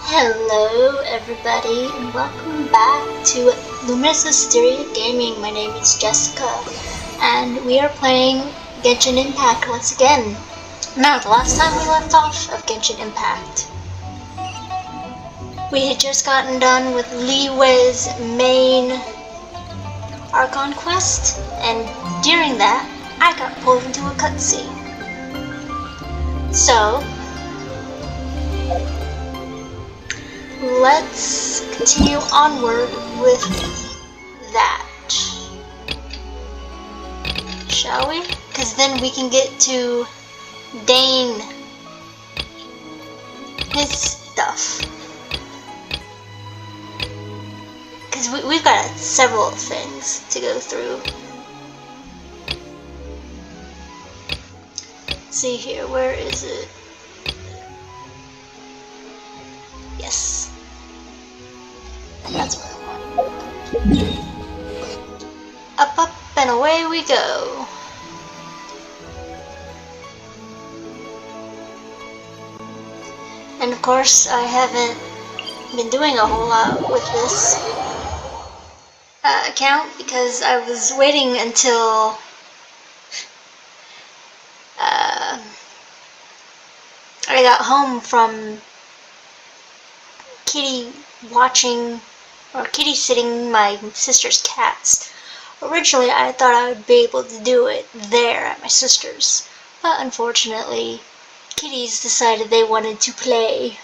Hello everybody and welcome back to Luminous Hysteria Gaming. My name is Jessica and we are playing Genshin Impact once again. Now, the last time we left off of Genshin Impact, we had just gotten done with Li Wei's main Archon quest, and during that I got pulled into a cutscene. So let's continue onward with that, shall we? Because then we can get to Dane, his stuff. Because we've got several things to go through. Let's see here, where is it? Yes. That's what I want. Up and away we go. And of course, I haven't been doing a whole lot with this account because I was waiting until I got home from kitty sitting my sister's cats. Originally, I thought I would be able to do it there at my sister's, but unfortunately, kitties decided they wanted to play.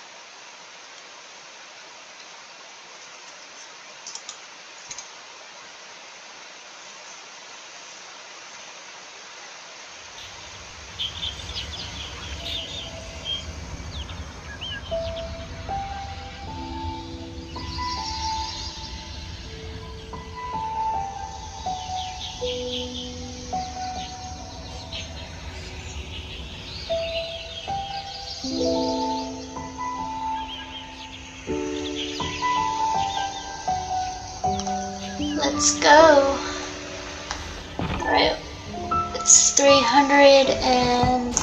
Let's go. Alright, it's 300 and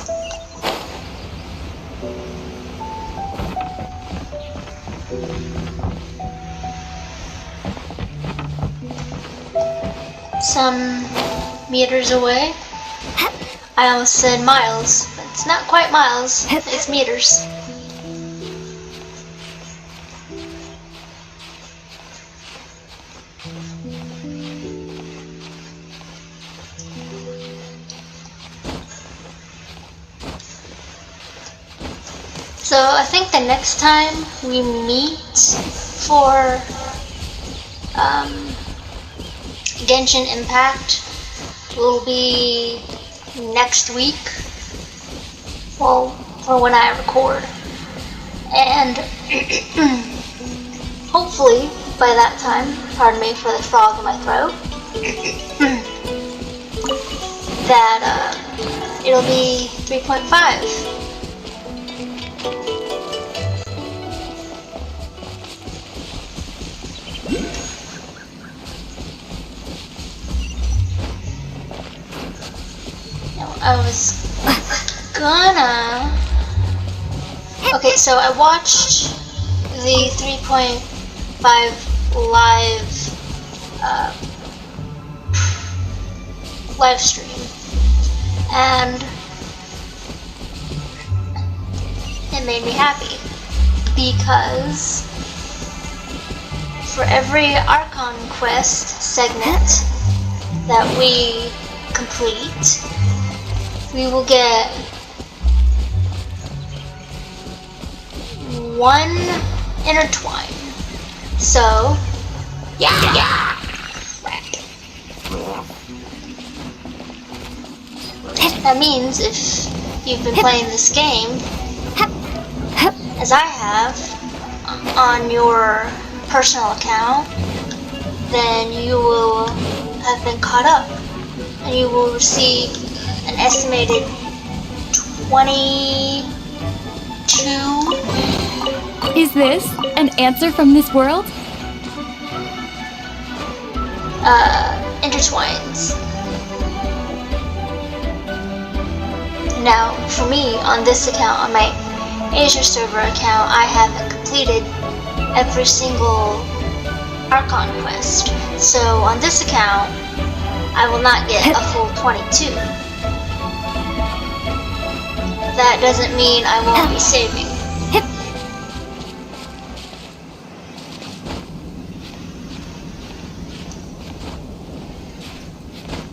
some meters away. I almost said miles, but it's not quite miles, it's meters. So I think the next time we meet for Genshin Impact will be next week, well, for when I record, and hopefully by that time, pardon me for the frog in my throat, that it'll be 3.5. I was gonna... Okay, so I watched the 3.5 live stream, and it made me happy because for every Archon quest segment that we complete, we will get one intertwine. So, yeah. That means if you've been playing this game, as I have, on your personal account, then you will have been caught up, and you will receive an estimated 22 Is this an answer from this world? intertwines. Now, for me, on this account, on my Asia server account, I haven't completed every single Archon quest. So on this account, I will not get a full 22. That doesn't mean I won't be saving.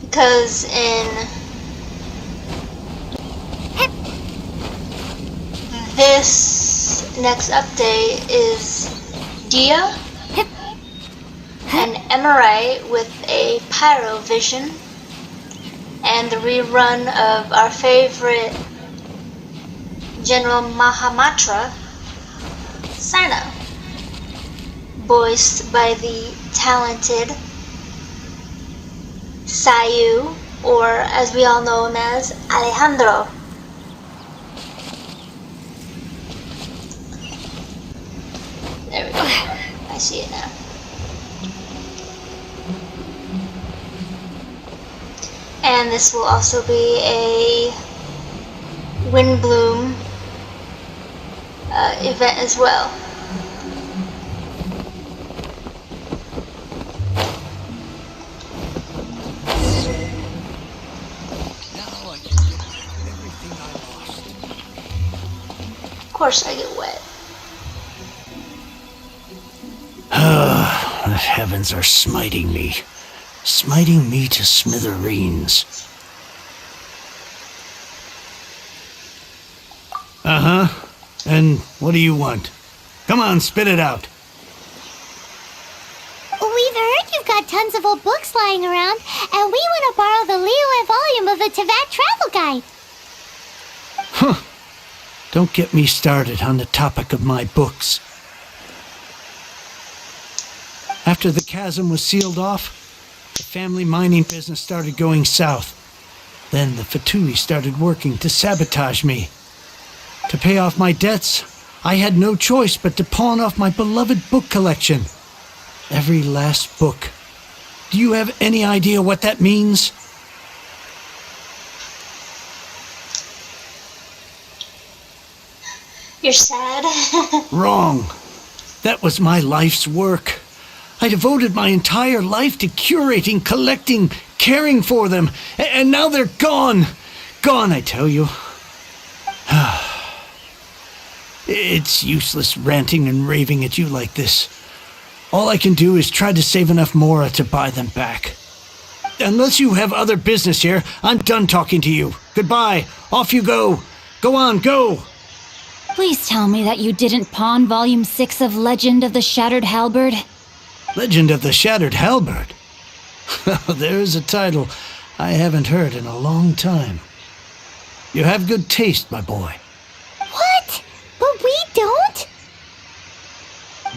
Because in this next update is Dia, an Emerite with a Pyro Vision, and the rerun of our favorite General Mahamatra, Sino, voiced by the talented Sayu, or as we all know him as, Alejandro. There we go. I see it now. And this will also be a Windbloom event as well. Of course I get wet. The heavens are smiting me to smithereens. Uh-huh. And what do you want? Come on, spit it out. We've heard you've got tons of old books lying around, and we want to borrow the Liyue volume of the Teyvat Travel Guide. Huh. Don't get me started on the topic of my books. After the chasm was sealed off, the family mining business started going south. Then the Fatui started working to sabotage me. To pay off my debts, I had no choice but to pawn off my beloved book collection. Every last book. Do you have any idea what that means? You're sad? Wrong. That was my life's work. I devoted my entire life to curating, collecting, caring for them, and now they're gone. Gone, I tell you. It's useless ranting and raving at you like this. All I can do is try to save enough Mora to buy them back. Unless you have other business here, I'm done talking to you. Goodbye. Off you go. Go on, go. Please tell me that you didn't pawn Volume 6 of Legend of the Shattered Halberd. Legend of the Shattered Halberd? There's a title I haven't heard in a long time. You have good taste, my boy. What? But we don't?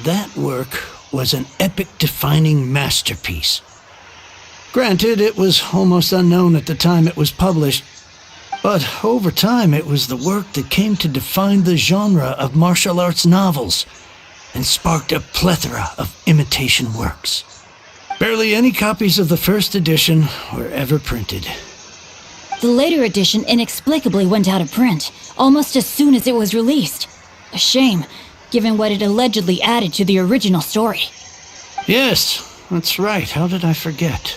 That work was an epic-defining masterpiece. Granted, it was almost unknown at the time it was published, but over time it was the work that came to define the genre of martial arts novels and sparked a plethora of imitation works. Barely any copies of the first edition were ever printed. The later edition inexplicably went out of print, almost as soon as it was released. A shame, given what it allegedly added to the original story. Yes, that's right. How did I forget?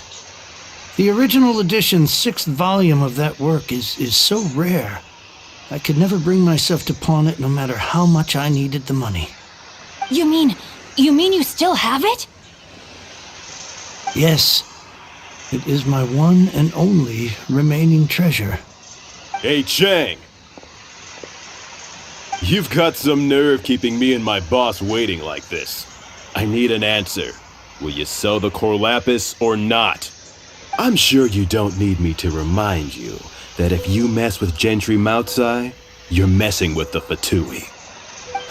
The original edition's 6th volume of that work is so rare, I could never bring myself to pawn it no matter how much I needed the money. You mean you still have it? Yes, it is my one and only remaining treasure. Hey, Chang! You've got some nerve keeping me and my boss waiting like this. I need an answer. Will you sell the core lapis or not? I'm sure you don't need me to remind you that if you mess with Gentry Moutsai, you're messing with the Fatui.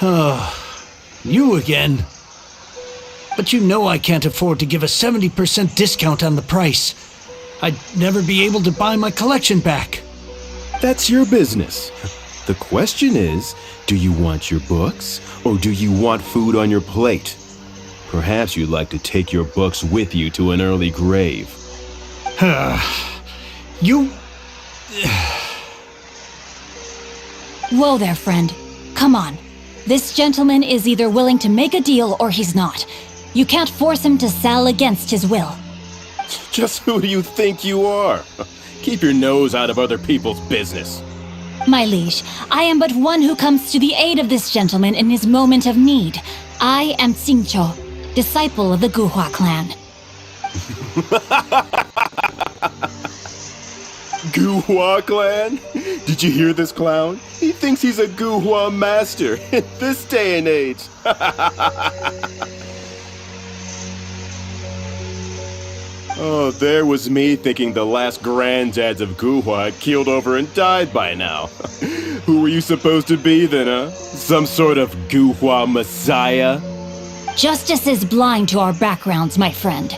Oh, you again. But you know I can't afford to give a 70% discount on the price. I'd never be able to buy my collection back. That's your business. The question is, do you want your books, or do you want food on your plate? Perhaps you'd like to take your books with you to an early grave. You... Whoa there, friend. Come on. This gentleman is either willing to make a deal or he's not. You can't force him to sell against his will. Just who do you think you are? Keep your nose out of other people's business. My liege, I am but one who comes to the aid of this gentleman in his moment of need. I am Xingqiu, disciple of the Guhua clan. Guhua clan? Did you hear this clown? He thinks he's a Guhua master in this day and age. Oh, there was me thinking the last granddads of Guhua had keeled over and died by now. Who were you supposed to be then, huh? Some sort of Guhua messiah? Justice is blind to our backgrounds, my friend.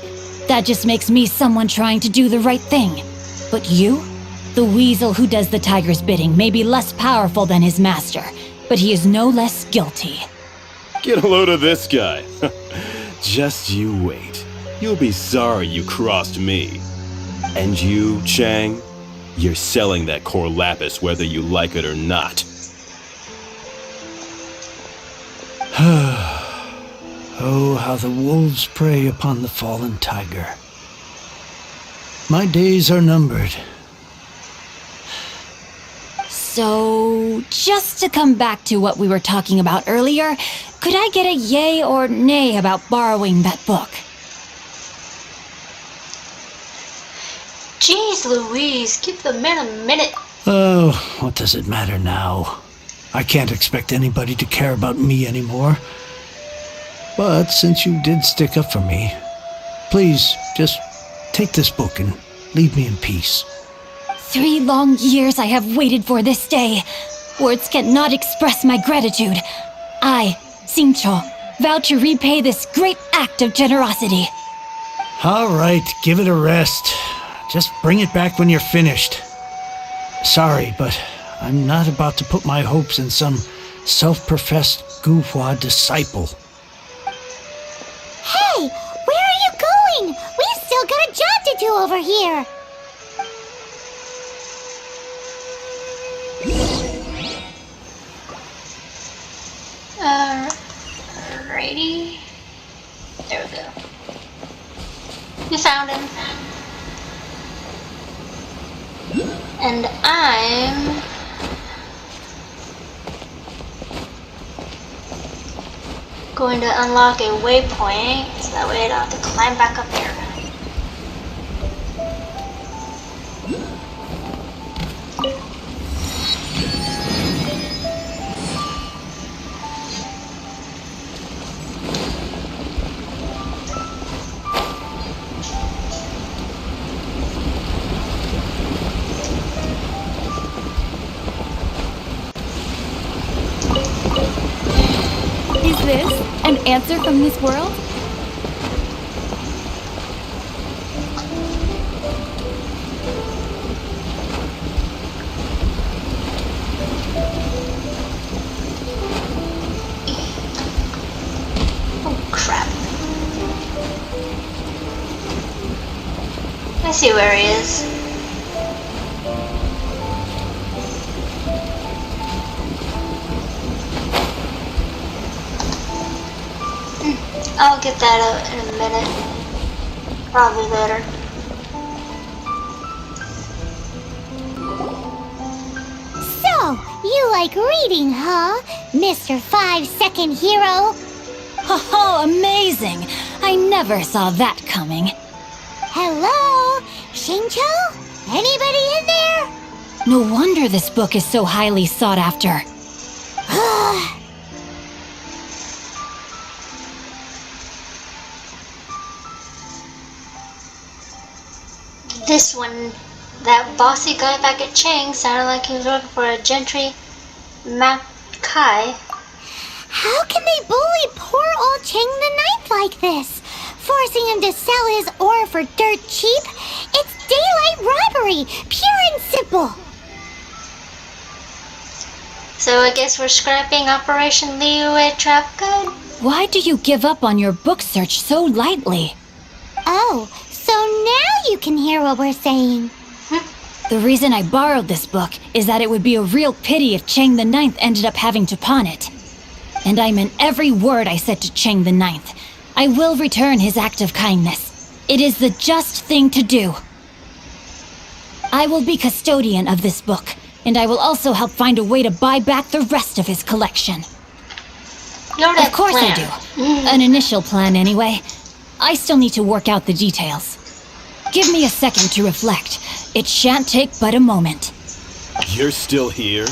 That just makes me someone trying to do the right thing. But you? The weasel who does the tiger's bidding may be less powerful than his master, but he is no less guilty. Get a load of this guy. Just you wait. You'll be sorry you crossed me. And you, Chang, you're selling that core lapis whether you like it or not. Oh, how the wolves prey upon the fallen tiger. My days are numbered. So, just to come back to what we were talking about earlier, could I get a yay or nay about borrowing that book? Jeez Louise, give the man a minute. Oh, what does it matter now? I can't expect anybody to care about me anymore. But since you did stick up for me, please just take this book and leave me in peace. 3 long years I have waited for this day. Words cannot express my gratitude. I, Xingqiu, vow to repay this great act of generosity. All right, give it a rest. Just bring it back when you're finished. Sorry, but I'm not about to put my hopes in some self-professed Guhua disciple. Hey, where are you going? We've still got a job to do over here. Alrighty. There we go. You found him. And I'm going to unlock a waypoint so that way I don't have to climb back up here. Is this an answer from this world? Oh crap. I see where he is. I'll get that out in a minute. Probably later. So, you like reading, huh? Mr. 5-second hero? Oh, amazing! I never saw that coming. Hello? Xingqiu? Anybody in there? No wonder this book is so highly sought after. This one, that bossy guy back at Chang sounded like he was working for a gentry Makai. How can they bully poor old Chang the Ninth like this? Forcing him to sell his ore for dirt cheap? It's daylight robbery, pure and simple. So I guess we're scrapping Operation Liyue Trap Guide? Why do you give up on your book search so lightly? Oh, so now you can hear what we're saying. The reason I borrowed this book is that it would be a real pity if Chang the Ninth ended up having to pawn it. And I meant every word I said to Cheng the Ninth. I will return his act of kindness. It is the just thing to do. I will be custodian of this book, and I will also help find a way to buy back the rest of his collection. You already have Of course a I plan. do. An initial plan, anyway. I still need to work out the details. Give me a second to reflect. It shan't take but a moment. You're still here?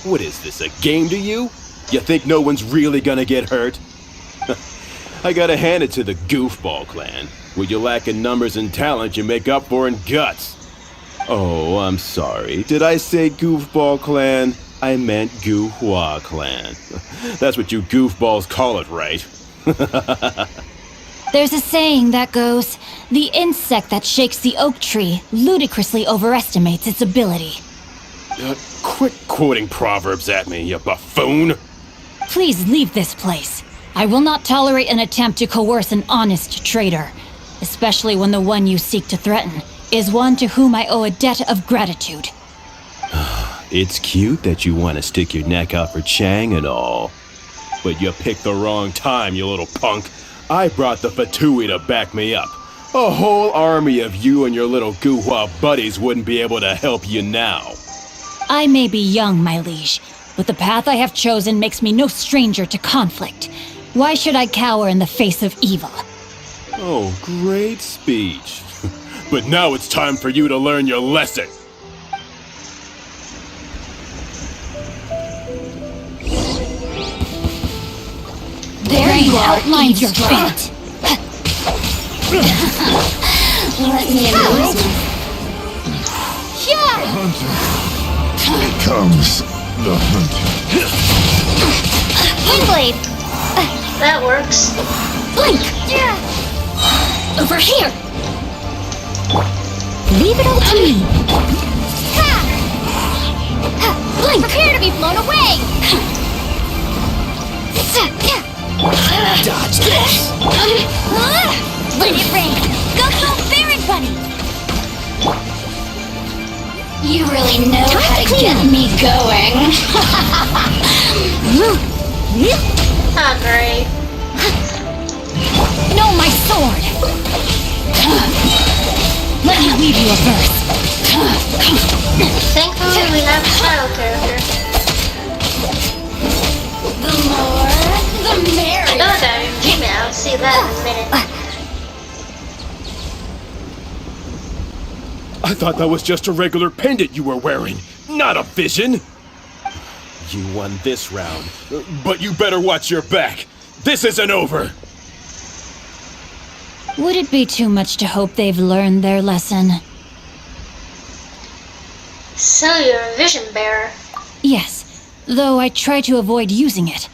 What is this, a game to you? You think no one's really gonna get hurt? I gotta hand it to the Goofball Clan. What you lack in numbers and talent, you make up for in guts. Oh, I'm sorry. Did I say Goofball Clan? I meant Goohua Clan. That's what you goofballs call it, right? There's a saying that goes, the insect that shakes the oak tree ludicrously overestimates its ability. Quit quoting proverbs at me, you buffoon! Please leave this place. I will not tolerate an attempt to coerce an honest trader, especially when the one you seek to threaten is one to whom I owe a debt of gratitude. It's cute that you want to stick your neck out for Chang and all. But you picked the wrong time, you little punk. I brought the Fatui to back me up. A whole army of you and your little Guhua buddies wouldn't be able to help you now. I may be young, my liege, but the path I have chosen makes me no stranger to conflict. Why should I cower in the face of evil? Oh, great speech. But now it's time for you to learn your lesson. There you outlined your fate. Let me amuse you. Hunter becomes the hunter. Windblade! That works. Blink! Over here! Leave it all to me. Blink! Prepare to be blown away! Dodge this! Let it rain! Go, Baron Bunny! You really know how to get me going. Ah, great. No, my sword! Let me weave you a verse. Thankfully, we have a child character. The more, the merrier. No, Jimmy, I'll see that in a minute. I thought that was just a regular pendant you were wearing, not a vision. You won this round, but you better watch your back. This isn't over. Would it be too much to hope they've learned their lesson? So you're a vision bearer. Yes, though I try to avoid using it.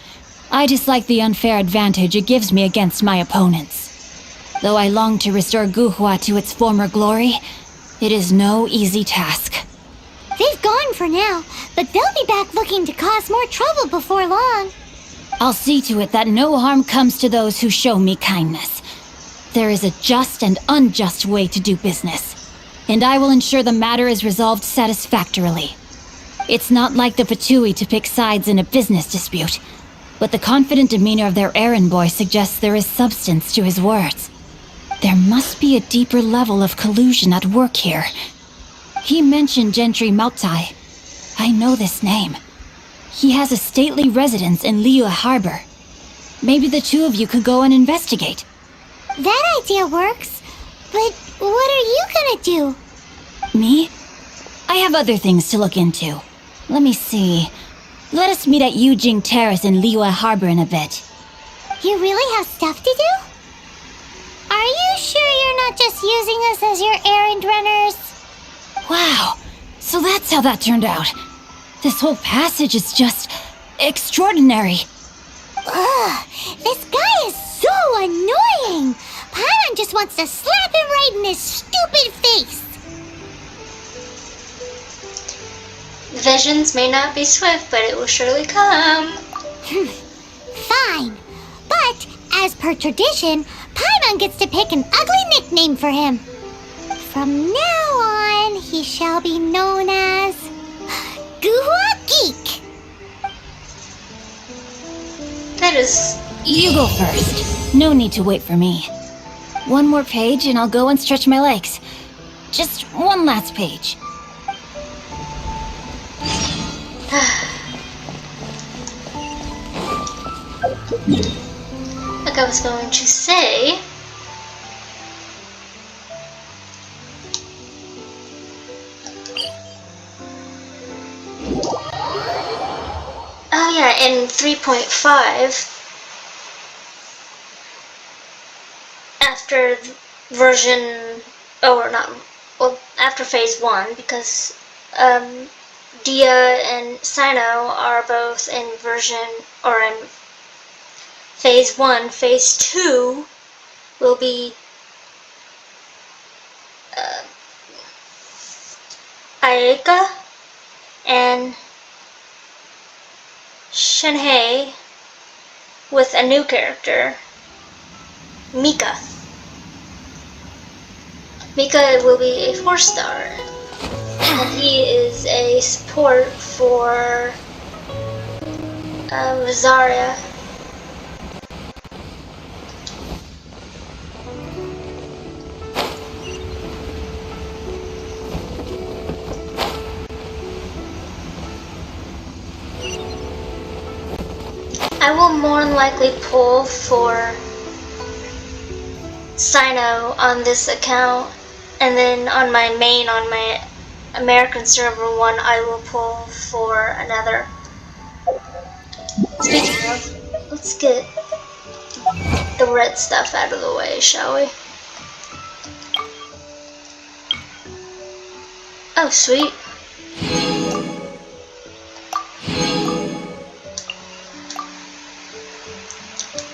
I dislike the unfair advantage it gives me against my opponents. Though I long to restore Guhua to its former glory, it is no easy task. They've gone for now, but they'll be back looking to cause more trouble before long. I'll see to it that no harm comes to those who show me kindness. There is a just and unjust way to do business, and I will ensure the matter is resolved satisfactorily. It's not like the Fatui to pick sides in a business dispute, but the confident demeanor of their errand boy suggests there is substance to his words. There must be a deeper level of collusion at work here. He mentioned Gentry Mautai. I know this name. He has a stately residence in Liyue Harbor. Maybe the two of you could go and investigate. That idea works, but what are you gonna do? Me? I have other things to look into. Let me see. Let us meet at Yujing Terrace in Liyue Harbor in a bit. You really have stuff to do? Are you sure you're not just using us as your errand runners? Wow, so that's how that turned out. This whole passage is just extraordinary. Ugh, this guy is so annoying! Paimon just wants to slap him right in his stupid face! Visions may not be swift, but it will surely come. Fine, but as per tradition, Paimon gets to pick an ugly nickname for him. From now on, he shall be known as Guhua Geek. That is... You go first. No need to wait for me. One more page and I'll go and stretch my legs. Just one last page. Like I was going to say... Oh yeah, in 3.5, after version, or not, well, after phase 1, because Dia and Sino are both in version, or in phase 1. Phase 2 will be Ayaka and Shenhei with a new character, Mika. Mika will be a 4-star, and he is a support for Rosaria. I will more than likely pull for Sino on this account, and then on my main, on my American server one, I will pull for another. Speaking of, let's get the red stuff out of the way, shall we? Oh, sweet.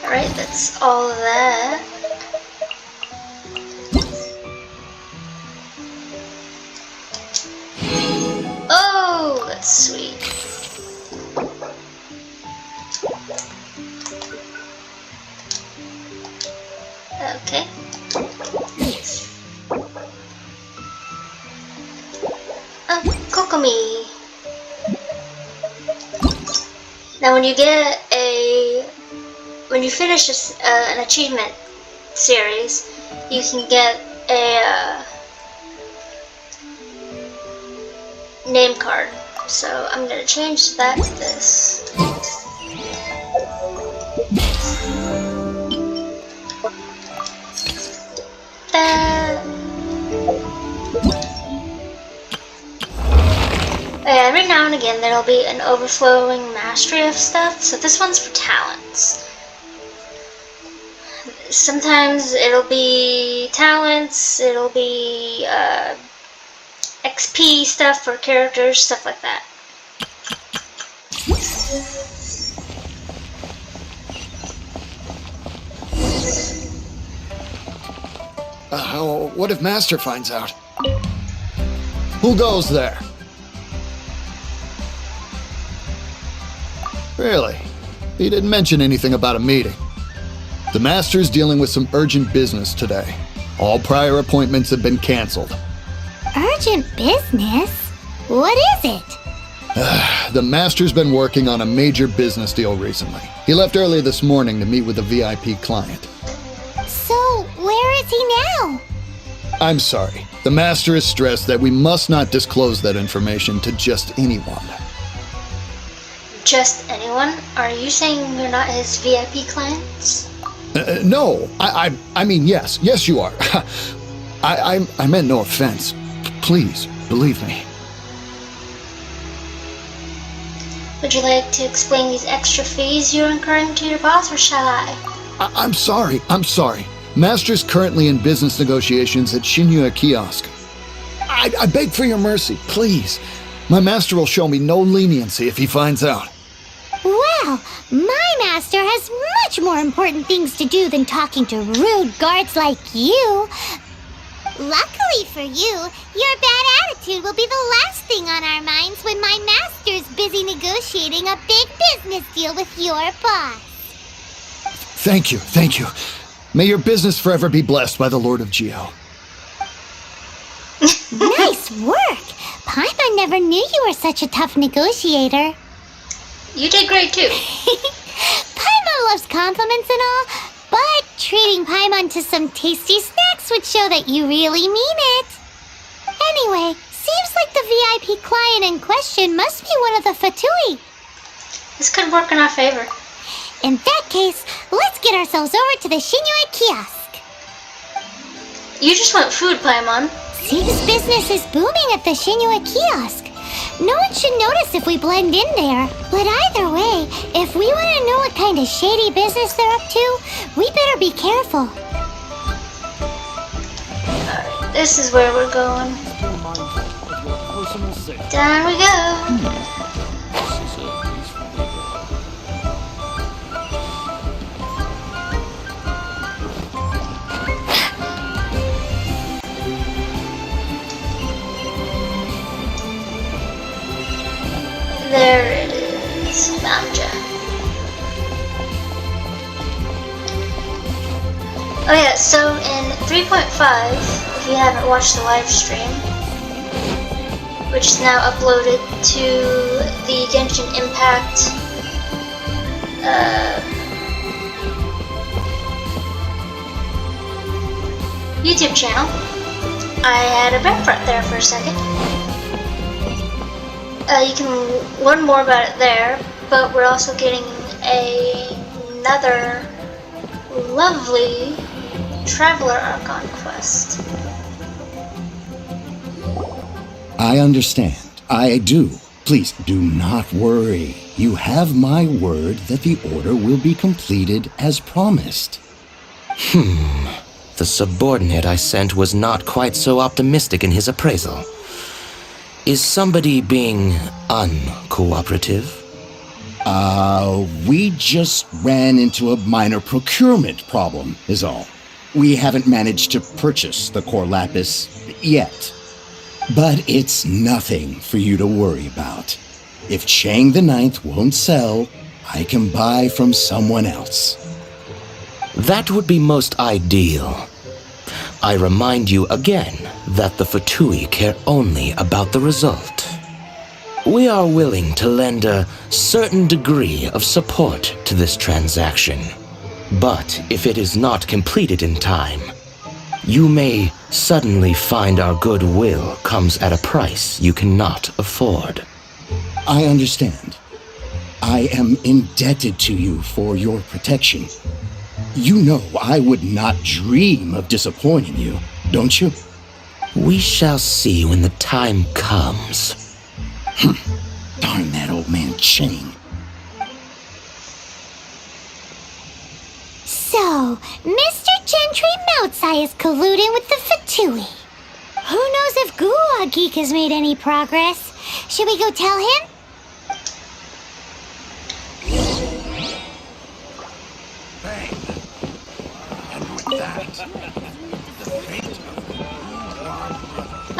Alright, that's all of that. Oh, that's sweet. Okay. Oh, Kokomi. Now when you get when you finish an achievement series, you can get a name card. So I'm gonna change that to this. Every now and again there'll be an overflowing mastery of stuff, so this one's for talents. Sometimes it'll be talents, it'll be XP stuff for characters, stuff like that. What if Master finds out? Who goes there? Really? He didn't mention anything about a meeting. The Master's dealing with some urgent business today. All prior appointments have been canceled. Urgent business? What is it? The Master's been working on a major business deal recently. He left early this morning to meet with a VIP client. So, where is he now? I'm sorry. The Master is stressed that we must not disclose that information to just anyone. Just anyone? Are you saying you're not his VIP clients? No, I mean, yes. Yes, you are. I meant no offense. Please, believe me. Would you like to explain these extra fees you're incurring to your boss, or shall I? I'm sorry. Master's currently in business negotiations at Shinya Kiosk. I beg for your mercy, please. My master will show me no leniency if he finds out. Well, my master has much more important things to do than talking to rude guards like you. Luckily for you, your bad attitude will be the last thing on our minds when my master's busy negotiating a big business deal with your boss. Thank you. May your business forever be blessed by the Lord of Geo. Nice work! Paimon never knew you were such a tough negotiator. You did great too. Paimon treating Paimon to some tasty snacks would show that you really mean it. Anyway, seems like the VIP client in question must be one of the Fatui. This could work in our favor. In that case, let's get ourselves over to the Shinue kiosk. You just want food, Paimon. Seems business is booming at the Shinue kiosk. No one should notice if we blend in there. But either way, if we want to know what kind of shady business they're up to, we better be careful. Alright, this is where we're going. Down we go. There it is. Found ya. Oh yeah, so in 3.5, if you haven't watched the live stream, which is now uploaded to the Genshin Impact YouTube channel, I had a bear front there for a second. You can learn more about it there, but we're also getting another lovely Traveler Archon quest. I understand. I do. Please do not worry. You have my word that the order will be completed as promised. The subordinate I sent was not quite so optimistic in his appraisal. Is somebody being uncooperative? We just ran into a minor procurement problem, is all. We haven't managed to purchase the core lapis yet. But it's nothing for you to worry about. If Chang the Ninth won't sell, I can buy from someone else. That would be most ideal. I remind you again that the Fatui care only about the result. We are willing to lend a certain degree of support to this transaction. But if it is not completed in time, you may suddenly find our goodwill comes at a price you cannot afford. I understand. I am indebted to you for your protection. You know I would not dream of disappointing you, don't you? We shall see when the time comes. Darn that old man Chang. So, Mr. Gentry Moutsai is colluding with the Fatui. Who knows if Gulag Geek has made any progress? Should we go tell him?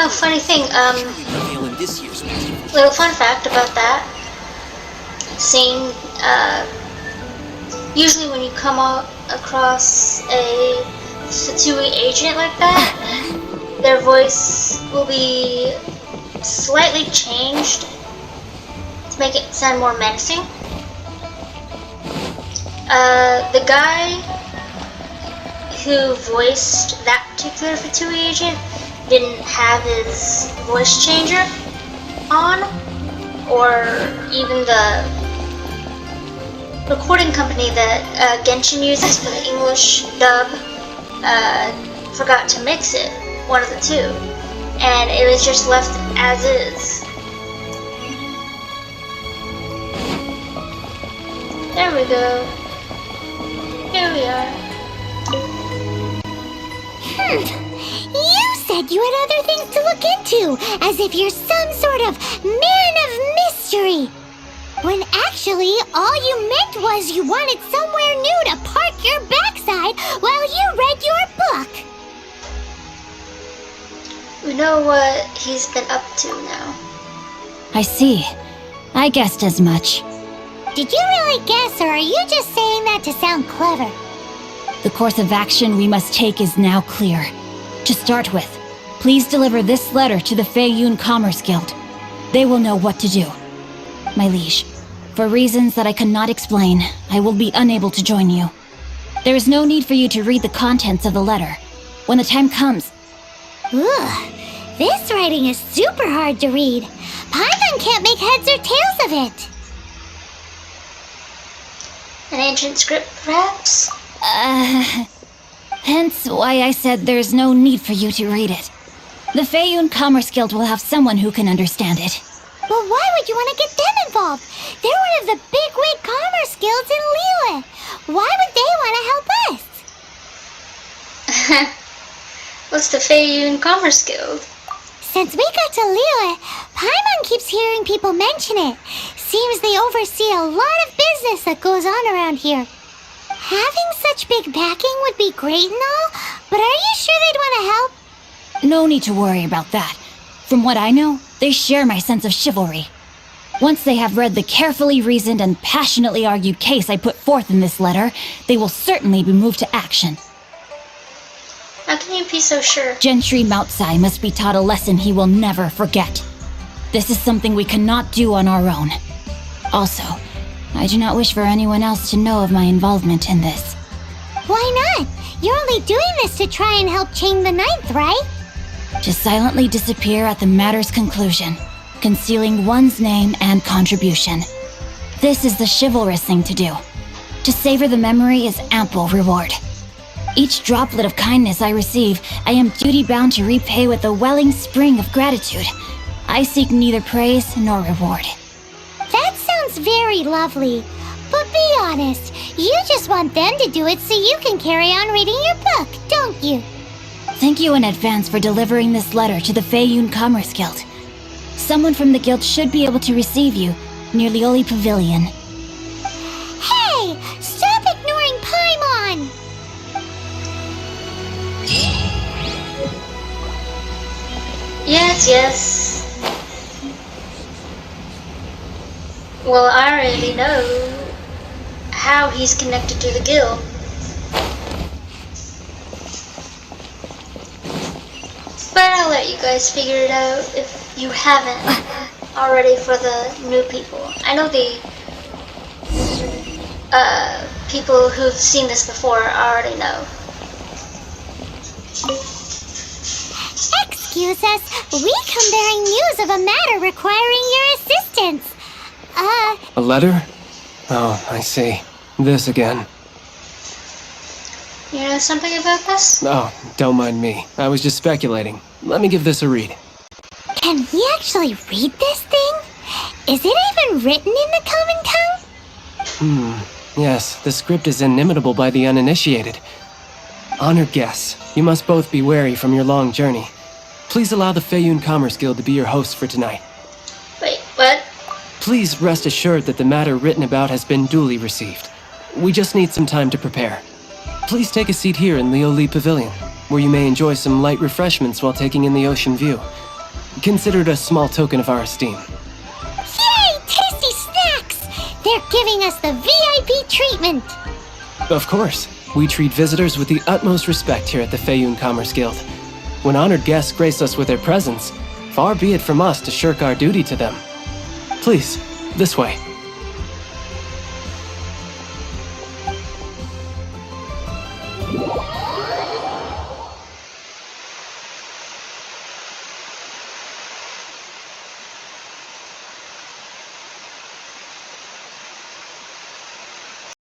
Oh, funny thing, little fun fact about that scene, usually when you come across a Fatui agent like that, their voice will be slightly changed to make it sound more menacing. The guy who voiced that particular Fatui agent didn't have his voice changer on, or even the recording company that Genshin uses for the English dub forgot to mix it, one of the two, and it was just left as is. There we go. Here we are. You said you had other things to look into, as if you're some sort of man of mystery. When actually, all you meant was you wanted somewhere new to park your backside while you read your book. We know what he's been up to now. I see. I guessed as much. Did you really guess, or are you just saying that to sound clever? The course of action we must take is now clear. To start with, please deliver this letter to the Feiyun Commerce Guild. They will know what to do. My liege, for reasons that I cannot explain, I will be unable to join you. There is no need for you to read the contents of the letter. When the time comes, Ugh, this writing is super hard to read. Paimon can't make heads or tails of it. An ancient script, perhaps? hence why I said there's no need for you to read it. The Feiyun Commerce Guild will have someone who can understand it. But why would you want to get them involved? They're one of the bigwig commerce guilds in Liyue. Why would they want to help us? What's the Feiyun Commerce Guild? Since we got to Liyue, Paimon keeps hearing people mention it. Seems they oversee a lot of business that goes on around here. Having such big backing would be great and all, but are you sure they'd want to help? No need to worry about that. From what I know, they share my sense of chivalry. Once they have read the carefully reasoned and passionately argued case I put forth in this letter, they will certainly be moved to action. How can you be so sure? Gentry Moutsai must be taught a lesson he will never forget. This is something we cannot do on our own. Also, I do not wish for anyone else to know of my involvement in this. Why not? You're only doing this to try and help chain the ninth, right? To silently disappear at the matter's conclusion, concealing one's name and contribution. This is the chivalrous thing to do. To savor the memory is ample reward. Each droplet of kindness I receive, I am duty-bound to repay with a welling spring of gratitude. I seek neither praise nor reward. That sounds very lovely. But be honest, you just want them to do it so you can carry on reading your book, don't you? Thank you in advance for delivering this letter to the Feiyun Commerce Guild. Someone from the guild should be able to receive you near Lioli Pavilion. Hey! Stop ignoring Paimon! Yes. Well, I already know how he's connected to the guild. But I'll let you guys figure it out if you haven't already for the new people. I know the people who've seen this before already know. Excuse us, we come bearing news of a matter requiring your assistance. A letter? Oh, I see. This again. You know something about this? Oh, don't mind me. I was just speculating. Let me give this a read. Can we actually read this thing? Is it even written in the common tongue? Yes, the script is inimitable by the uninitiated. Honored guests, you must both be wary from your long journey. Please allow the Feiyun Commerce Guild to be your host for tonight. Wait, what? Please rest assured that the matter written about has been duly received. We just need some time to prepare. Please take a seat here in Lioli Pavilion, where you may enjoy some light refreshments while taking in the ocean view. Consider it a small token of our esteem. Yay! Tasty snacks! They're giving us the VIP treatment! Of course, we treat visitors with the utmost respect here at the Feiyun Commerce Guild. When honored guests grace us with their presence, far be it from us to shirk our duty to them. Please, this way.